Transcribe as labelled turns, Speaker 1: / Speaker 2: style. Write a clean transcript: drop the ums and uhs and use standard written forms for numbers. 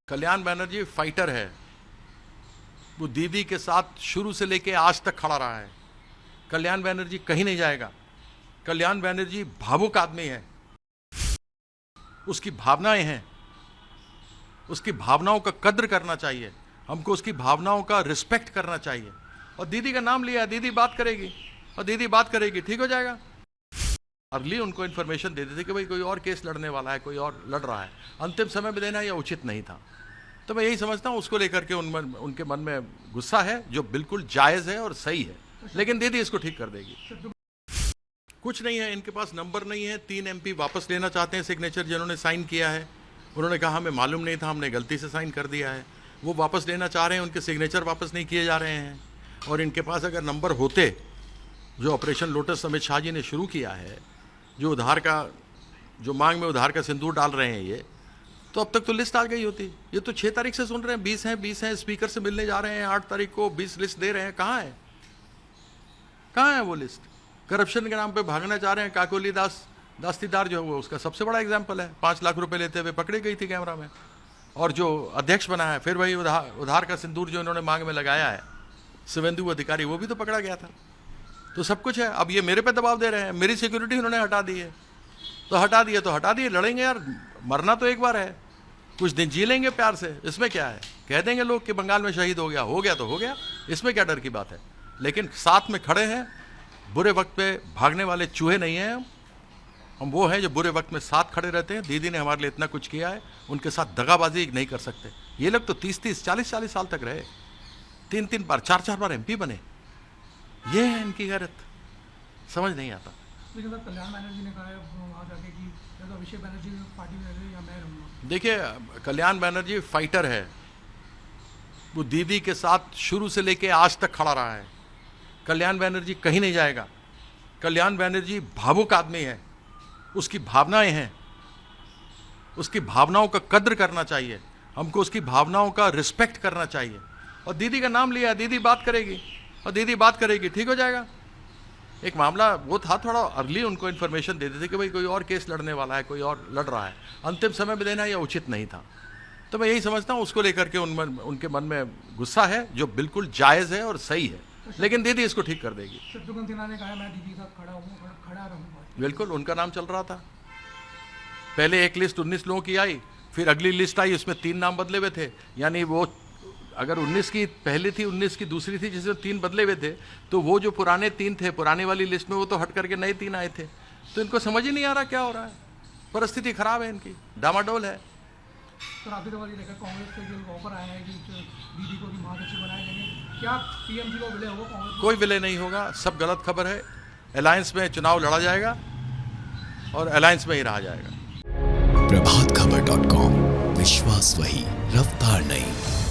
Speaker 1: Kalyan Banerjee fighter है। वो दीदी के साथ शुरू से लेके आज तक खड़ा रहा है। कल्याण बनर्जी कहीं नहीं जाएगा। कल्याण बनर्जी भावुक आदमी है। उसकी भावनाएं हैं, उसकी भावनाओं का कद्र करना चाहिए। हमको उसकी भावनाओं का रिस्पेक्ट करना चाहिए। और दीदी का नाम लिया, दीदी बात करेगी और दीदी बात करेगी, ठीक हो जाएगा। अर्ली उनको इन्फॉर्मेशन दे देते कि भाई कोई और केस लड़ने वाला है, कोई और लड़ रहा है। अंतिम समय में देना यह उचित नहीं था। तो मैं यही समझता हूँ उसको लेकर के उनके मन में गुस्सा है, जो बिल्कुल जायज़ है और सही है। लेकिन दीदी इसको ठीक कर देगी। कुछ नहीं है, इनके पास नंबर नहीं है। 3 MP वापस लेना चाहते हैं सिग्नेचर जिन्होंने साइन किया है। उन्होंने कहा हमें मालूम नहीं था, हमने गलती से साइन कर दिया है। वो वापस लेना चाह रहे हैं, उनके सिग्नेचर वापस नहीं किए जा रहे हैं। और इनके पास अगर नंबर होते, जो ऑपरेशन लोटस अमित शाह जी ने शुरू किया है, जो उधार का, जो मांग में उधार का सिंदूर डाल रहे हैं ये, तो अब तक तो लिस्ट आ गई होती। ये तो 6 तारीख से सुन रहे हैं, 20 हैं, स्पीकर से मिलने जा रहे हैं, 8 तारीख को 20 लिस्ट दे रहे हैं। कहाँ है, कहाँ है वो लिस्ट? करप्शन के नाम पे भागना चाह रहे हैं। काकोली दास्तीदार जो है वो उसका सबसे बड़ा एग्जाम्पल है। 5 लाख रुपए लेते हुए पकड़ी गई थी कैमरा में। और जो अध्यक्ष बना है, फिर वही उधार का सिंदूर जो इन्होंने मांग में लगाया है, शिवेंदु अधिकारी, वो भी तो पकड़ा गया था। तो सब कुछ है। अब ये मेरे पे दबाव दे रहे हैं, मेरी सिक्योरिटी उन्होंने हटा दी है। तो हटा दिए, लड़ेंगे यार, मरना तो एक बार है, कुछ दिन जी लेंगे प्यार से, इसमें क्या है। कह देंगे लोग कि बंगाल में शहीद हो गया तो हो गया, इसमें क्या डर की बात है। लेकिन साथ में खड़े हैं, बुरे वक्त पे भागने वाले चूहे नहीं हैं हम वो हैं जो बुरे वक्त में साथ खड़े रहते हैं। दीदी ने हमारे लिए इतना कुछ किया है, उनके साथ दगाबाजी नहीं कर सकते। ये लोग तो 30 40 साल तक रहे, 3 बार 4 बार MP बने। ये है इनकी गैरत, समझ नहीं आता।
Speaker 2: लेकिन सर, कल्याण बनर्जी ने कहा है वहाँ जाके कि या तो अभिषेक बनर्जी पार्टी में रहे या मैं रहूँगा।
Speaker 1: देखिए, कल्याण बनर्जी फाइटर है। वो दीदी के साथ शुरू से लेके आज तक खड़ा रहा है। कल्याण बनर्जी कहीं नहीं जाएगा। कल्याण बनर्जी भावुक आदमी है। उसकी भावनाएं हैं, उसकी भावनाओं का कद्र करना चाहिए। हमको उसकी भावनाओं का रिस्पेक्ट करना चाहिए। और दीदी का नाम लिया, दीदी बात करेगी और दीदी बात करेगी, ठीक हो जाएगा। एक मामला वो था, थोड़ा अर्ली उनको इन्फॉर्मेशन दे देते कि भाई कोई और केस लड़ने वाला है, कोई और लड़ रहा है। अंतिम समय में देना यह उचित नहीं था। तो मैं यही समझता हूँ उसको लेकर के उनके मन में गुस्सा है, जो बिल्कुल जायज़ है और सही है। लेकिन दीदी इसको ठीक कर देगी।
Speaker 2: शत्रुघ्न सिन्हा ने कहा मैं दीदी के साथ खड़ा रहूँगा।
Speaker 1: बिल्कुल, उनका नाम चल रहा था। पहले एक लिस्ट 19 लोगों की आई, फिर अगली लिस्ट आई, उसमें 3 नाम बदले हुए थे। यानी वो अगर 19 की पहली थी, 19 की दूसरी थी, जिसमें 3 बदले हुए थे, तो वो जो पुराने 3 थे पुराने वाली लिस्ट में, वो तो हट करके नए 3 आए थे। तो इनको समझ ही नहीं आ रहा क्या हो रहा है। परिस्थिति खराब है इनकी, डामाडोल है।
Speaker 2: तो आपकी तो देखा कांग्रेस से जो ऑफर आया है कि दीदी को महासचिव बनाया जाएंगे, क्या PMC को विलय होगा? कांग्रेस
Speaker 1: कोई विलय नहीं होगा, सब गलत खबर है। अलायंस में चुनाव लड़ा जाएगा और अलायंस में ही रहा जाएगा।
Speaker 3: प्रभातखबर.com, विश्वास वही, रफ्तार नहीं।